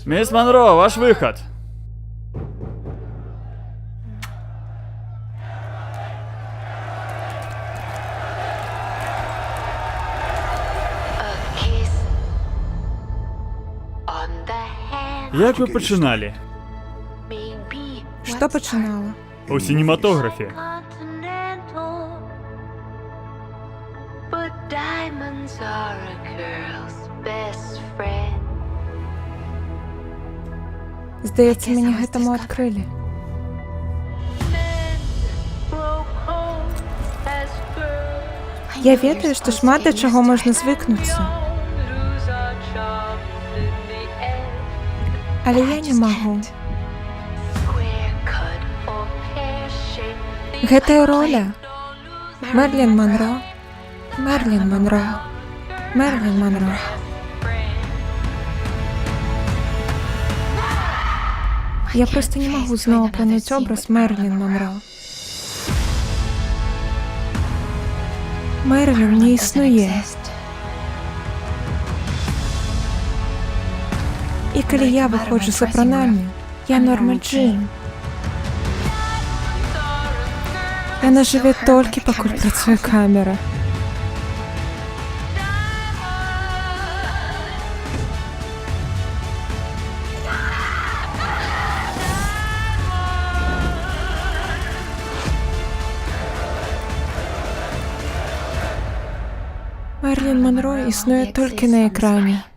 Мисс Монро, ваш выход. Як ви починали? Що починала? У синематографі. Здається, мені гэтаму адкрылі. Я ведаю, што шмат да чаго можна звыкнуцца. Але я не магу. Гэтая роля Мэрылін Монро. Мэрылін Монро. Мэрылін Монро. Я проста не магу зноў апрануць образ Мэрылін Монро. Мэрылін не існуе. І калі я выходжу з апранання, я Норма Джин. Яна жыве толькі, пакуль працуе камера. Мэрылін Монро існуе толькі на экране.